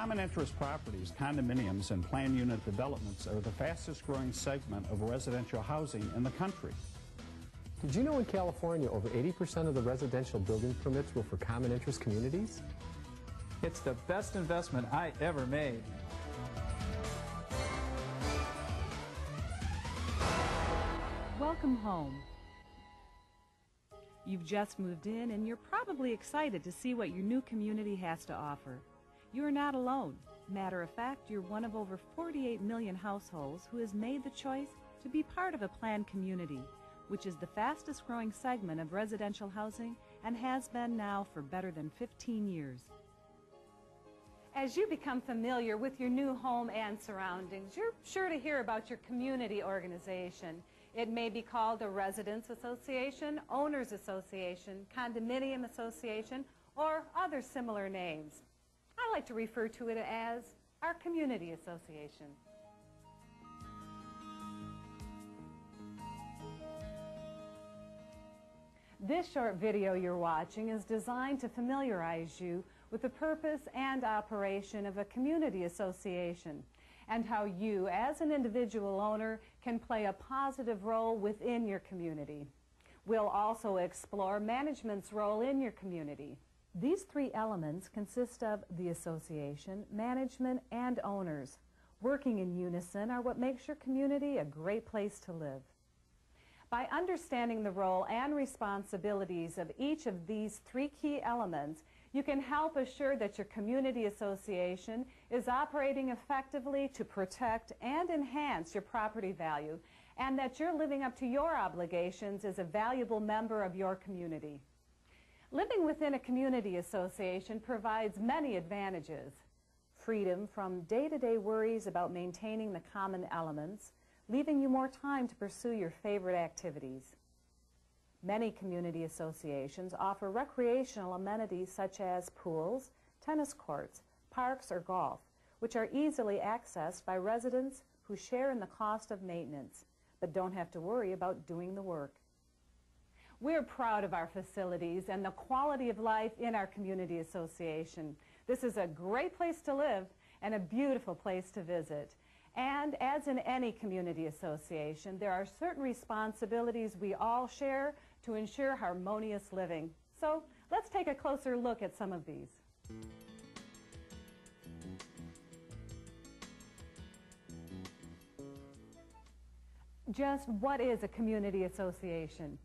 Common interest properties, condominiums, and planned unit developments are the fastest growing segment of residential housing in the country. Did you know in California over 80% of the residential building permits were for common interest communities? It's the best investment I ever made. Welcome home. You've just moved in and you're probably excited to see what your new community has to offer. You're not alone. Matter of fact, you're one of over 48 million households who has made the choice to be part of a planned community, which is the fastest growing segment of residential housing and has been now for better than 15 years. As you become familiar with your new home and surroundings, you're sure to hear about your community organization. It may be called a residents association, owners association, condominium association, or other similar names. I like to refer to it as our community association. This short video you're watching is designed to familiarize you with the purpose and operation of a community association and how you, as an individual owner, can play a positive role within your community. We'll also explore management's role in your community. These three elements consist of the association, management, and owners. Working in unison are what makes your community a great place to live. By understanding the role and responsibilities of each of these three key elements, you can help assure that your community association is operating effectively to protect and enhance your property value, and that you're living up to your obligations as a valuable member of your community. Living within a community association provides many advantages. Freedom from day-to-day worries about maintaining the common elements, leaving you more time to pursue your favorite activities. Many community associations offer recreational amenities such as pools, tennis courts, parks, or golf, which are easily accessed by residents who share in the cost of maintenance, but don't have to worry about doing the work. We're proud of our facilities and the quality of life in our community association. This is a great place to live and a beautiful place to visit. And as in any community association, there are certain responsibilities we all share to ensure harmonious living. So let's take a closer look at some of these. Just what is a community association?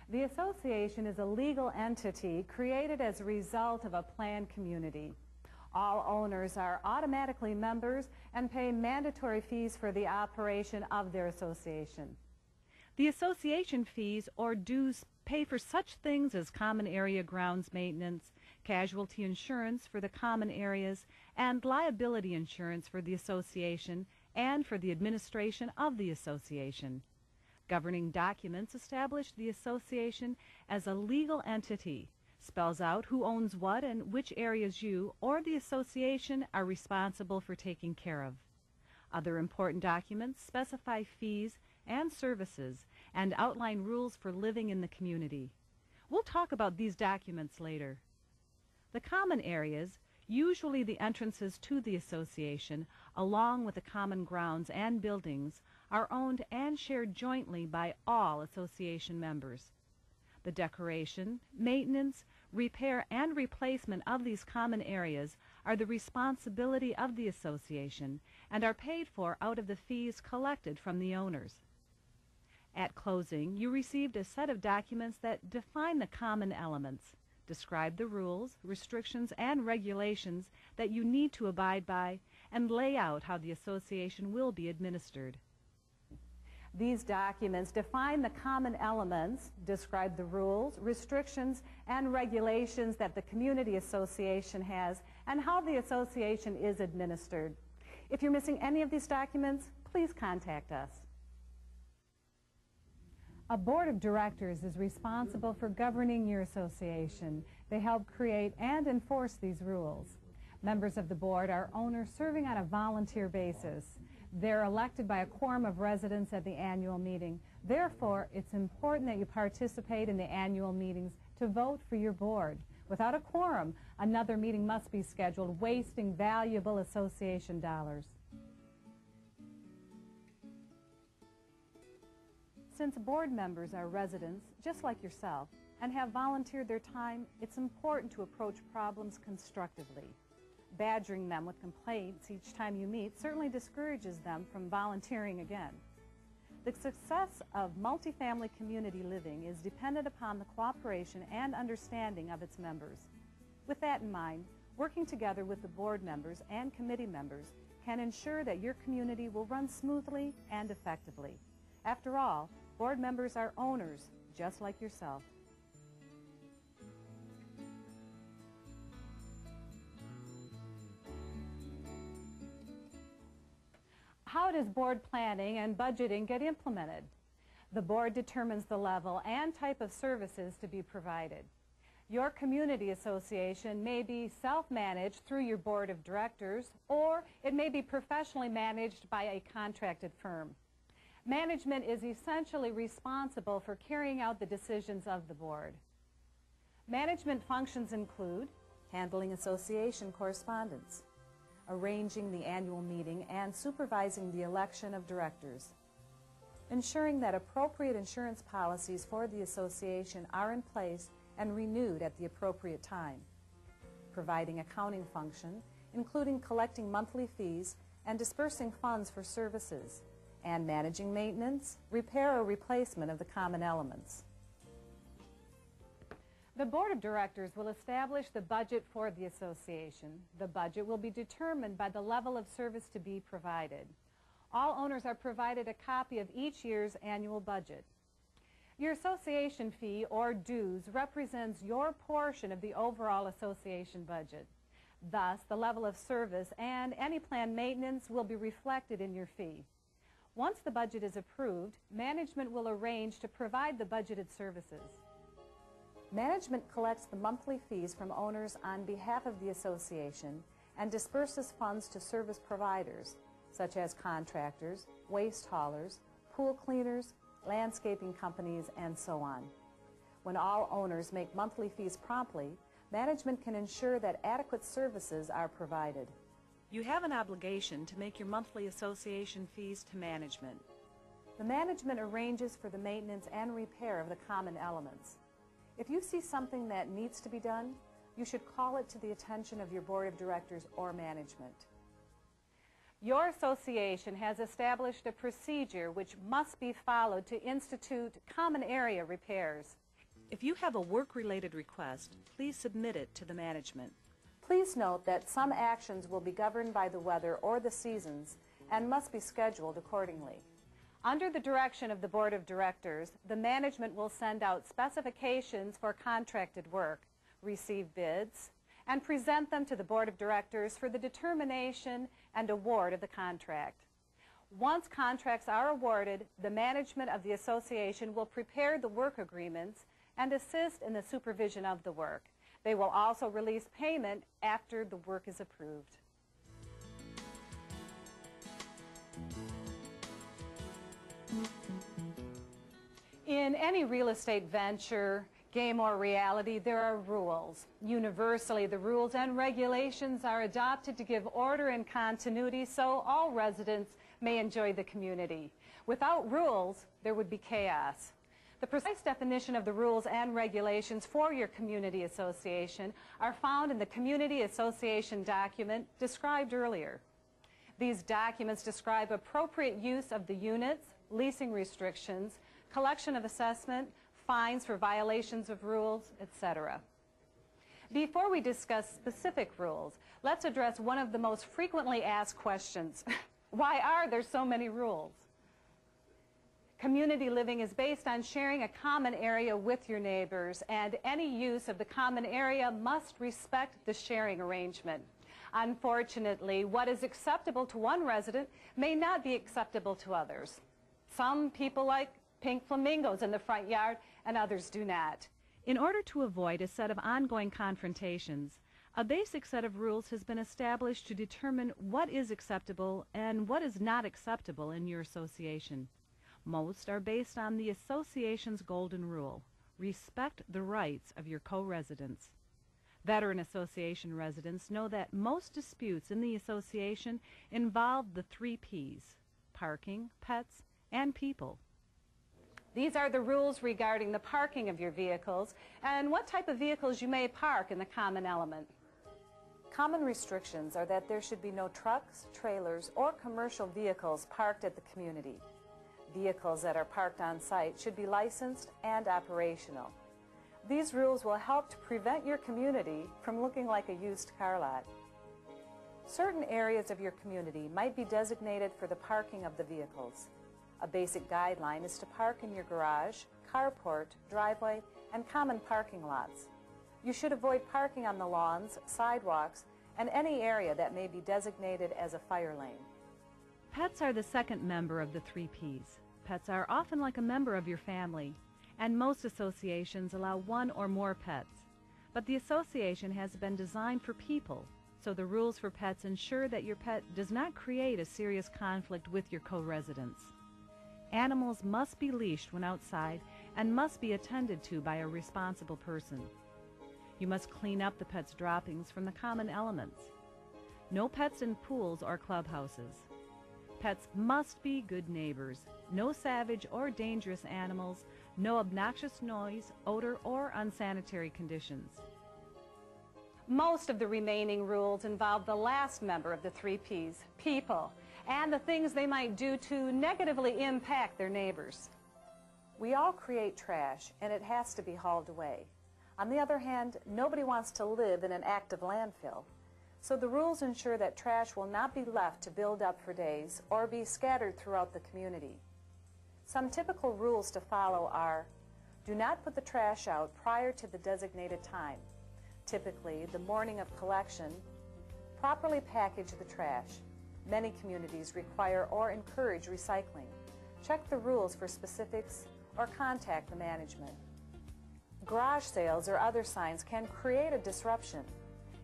The association is a legal entity created as a result of a planned community. All owners are automatically members and pay mandatory fees for the operation of their association. The association fees or dues pay for such things as common area grounds maintenance, casualty insurance for the common areas, and liability insurance for the association and for the administration of the association. Governing documents establish the association as a legal entity, spells out who owns what and which areas you or the association are responsible for taking care of. Other important documents specify fees and services and outline rules for living in the community. We'll talk about these documents later. The common areas, usually the entrances to the association, along with the common grounds and buildings, are owned and shared jointly by all association members. The decoration, maintenance, repair, and replacement of these common areas are the responsibility of the association and are paid for out of the fees collected from the owners. At closing, you received a set of documents that define the common elements, describe the rules, restrictions, and regulations that you need to abide by, and lay out how the association will be administered. These documents define the common elements, describe the rules, restrictions, and regulations that the community association has, and how the association is administered. If you're missing any of these documents, please contact us. A board of directors is responsible for governing your association. They help create and enforce these rules. Members of the board are owners serving on a volunteer basis. They're elected by a quorum of residents at the annual meeting. Therefore, it's important that you participate in the annual meetings to vote for your board. Without a quorum, another meeting must be scheduled, wasting valuable association dollars. Since board members are residents, just like yourself, and have volunteered their time, it's important to approach problems constructively. Badgering them with complaints each time you meet certainly discourages them from volunteering again. The success of multifamily community living is dependent upon the cooperation and understanding of its members. With that in mind, working together with the board members and committee members can ensure that your community will run smoothly and effectively. After all, board members are owners, just like yourself. How does board planning and budgeting get implemented? The board determines the level and type of services to be provided. Your community association may be self-managed through your board of directors, or it may be professionally managed by a contracted firm. Management is essentially responsible for carrying out the decisions of the board. Management functions include handling association correspondence, arranging the annual meeting and supervising the election of directors, ensuring that appropriate insurance policies for the association are in place and renewed at the appropriate time, providing accounting function, including collecting monthly fees and dispersing funds for services, and managing maintenance, repair or replacement of the common elements. The board of directors will establish the budget for the association. The budget will be determined by the level of service to be provided. All owners are provided a copy of each year's annual budget. Your association fee or dues represents your portion of the overall association budget. Thus, the level of service and any planned maintenance will be reflected in your fee. Once the budget is approved, management will arrange to provide the budgeted services. Management collects the monthly fees from owners on behalf of the association and disperses funds to service providers, such as contractors, waste haulers, pool cleaners, landscaping companies, and so on. When all owners make monthly fees promptly, management can ensure that adequate services are provided. You have an obligation to make your monthly association fees to management. The management arranges for the maintenance and repair of the common elements. If you see something that needs to be done, you should call it to the attention of your board of directors or management. Your association has established a procedure which must be followed to institute common area repairs. If you have a work-related request, please submit it to the management. Please note that some actions will be governed by the weather or the seasons and must be scheduled accordingly. Under the direction of the board of directors, the management will send out specifications for contracted work, receive bids, and present them to the board of directors for the determination and award of the contract. Once contracts are awarded, the management of the association will prepare the work agreements and assist in the supervision of the work. They will also release payment after the work is approved. In any real estate venture, game or reality, there are rules. Universally, the rules and regulations are adopted to give order and continuity so all residents may enjoy the community. Without rules, there would be chaos. The precise definition of the rules and regulations for your community association are found in the community association document described earlier. These documents describe appropriate use of the units, leasing restrictions, collection of assessment, fines for violations of rules, etc. Before we discuss specific rules, let's address one of the most frequently asked questions. Why are there so many rules? Community living is based on sharing a common area with your neighbors, and any use of the common area must respect the sharing arrangement. Unfortunately, what is acceptable to one resident may not be acceptable to others. Some people like pink flamingos in the front yard, and others do not. In order to avoid a set of ongoing confrontations, a basic set of rules has been established to determine what is acceptable and what is not acceptable in your association. Most are based on the association's golden rule: respect the rights of your co-residents. Veteran Association residents know that most disputes in the association involve the 3 Ps: parking, pets, and people. These are the rules regarding the parking of your vehicles and what type of vehicles you may park in the common element. Common restrictions are that there should be no trucks, trailers, or commercial vehicles parked at the community. Vehicles that are parked on site should be licensed and operational. These rules will help to prevent your community from looking like a used car lot. Certain areas of your community might be designated for the parking of the vehicles. A basic guideline is to park in your garage, carport, driveway, and common parking lots. You should avoid parking on the lawns, sidewalks, and any area that may be designated as a fire lane. Pets are the second member of the 3 Ps. Pets are often like a member of your family, and most associations allow 1 or more pets. But the association has been designed for people, so the rules for pets ensure that your pet does not create a serious conflict with your co-residents. Animals must be leashed when outside and must be attended to by a responsible person. You must clean up the pet's droppings from the common elements. No pets in pools or clubhouses. Pets must be good neighbors. No savage or dangerous animals. No obnoxious noise, odor, or unsanitary conditions. Most of the remaining rules involve the last member of the 3 Ps, people, and the things they might do to negatively impact their neighbors. We all create trash, and it has to be hauled away. On the other hand, nobody wants to live in an active landfill, so the rules ensure that trash will not be left to build up for days or be scattered throughout the community. Some typical rules to follow are: do not put the trash out prior to the designated time, typically the morning of collection. Properly package the trash. Many communities require or encourage recycling. Check the rules for specifics or contact the management. Garage sales or other signs can create a disruption.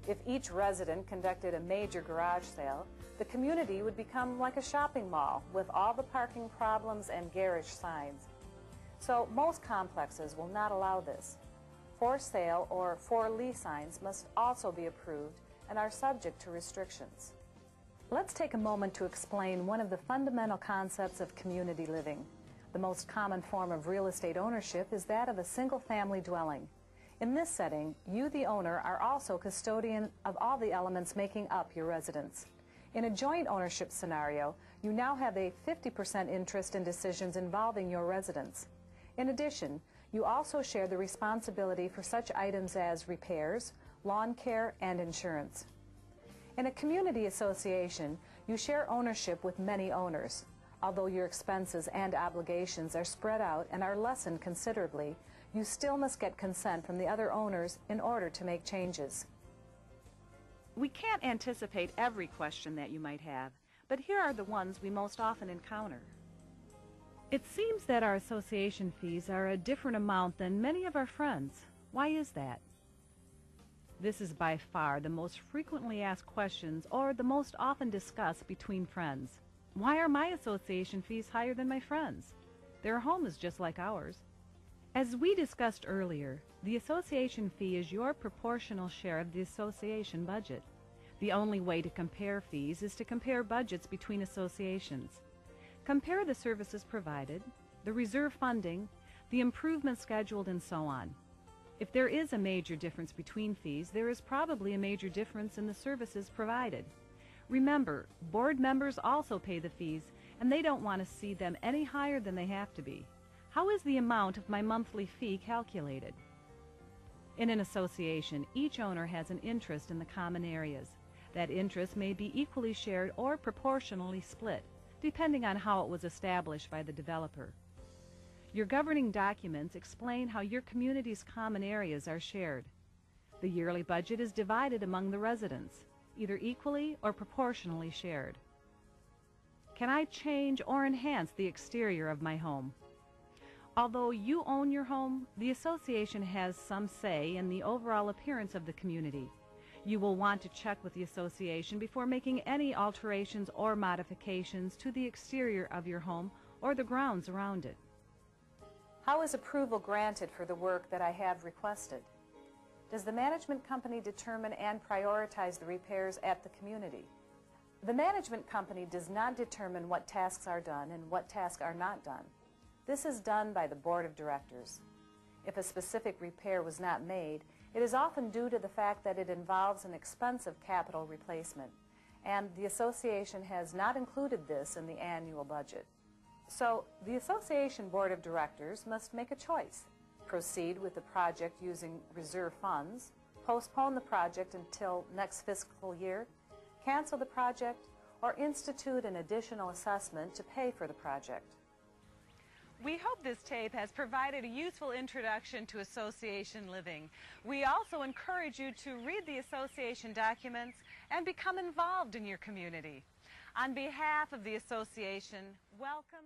If each resident conducted a major garage sale, the community would become like a shopping mall with all the parking problems and garage signs. So most complexes will not allow this. For sale or for lease signs must also be approved and are subject to restrictions. Let's take a moment to explain one of the fundamental concepts of community living. The most common form of real estate ownership is that of a single-family dwelling. In this setting, you, the owner, are also custodian of all the elements making up your residence. In a joint ownership scenario, you now have a 50% interest in decisions involving your residents. In addition, you also share the responsibility for such items as repairs, lawn care, and insurance. In a community association, you share ownership with many owners. Although your expenses and obligations are spread out and are lessened considerably, you still must get consent from the other owners in order to make changes. We can't anticipate every question that you might have, but here are the ones we most often encounter. It seems that our association fees are a different amount than many of our friends. Why is that? This is by far the most frequently asked questions or the most often discussed between friends. Why are my association fees higher than my friends? Their home is just like ours. As we discussed earlier, the association fee is your proportional share of the association budget. The only way to compare fees is to compare budgets between associations. Compare the services provided, the reserve funding, the improvements scheduled, and so on. If there is a major difference between fees, there is probably a major difference in the services provided. Remember, board members also pay the fees, and they don't want to see them any higher than they have to be. How is the amount of my monthly fee calculated? In an association, each owner has an interest in the common areas. That interest may be equally shared or proportionally split, depending on how it was established by the developer. Your governing documents explain how your community's common areas are shared. The yearly budget is divided among the residents, either equally or proportionally shared. Can I change or enhance the exterior of my home? Although you own your home, the association has some say in the overall appearance of the community. You will want to check with the association before making any alterations or modifications to the exterior of your home or the grounds around it. How is approval granted for the work that I have requested? does the management company determine and prioritize the repairs at the community? The management company does not determine what tasks are done and what tasks are not done. This is done by the board of directors. If a specific repair was not made, it is often due to the fact that it involves an expensive capital replacement, and the association has not included this in the annual budget. So the association board of directors must make a choice: proceed with the project using reserve funds, postpone the project until next fiscal year, cancel the project, or institute an additional assessment to pay for the project. We hope this tape has provided a useful introduction to association living. We also encourage you to read the association documents and become involved in your community. On behalf of the association, welcome.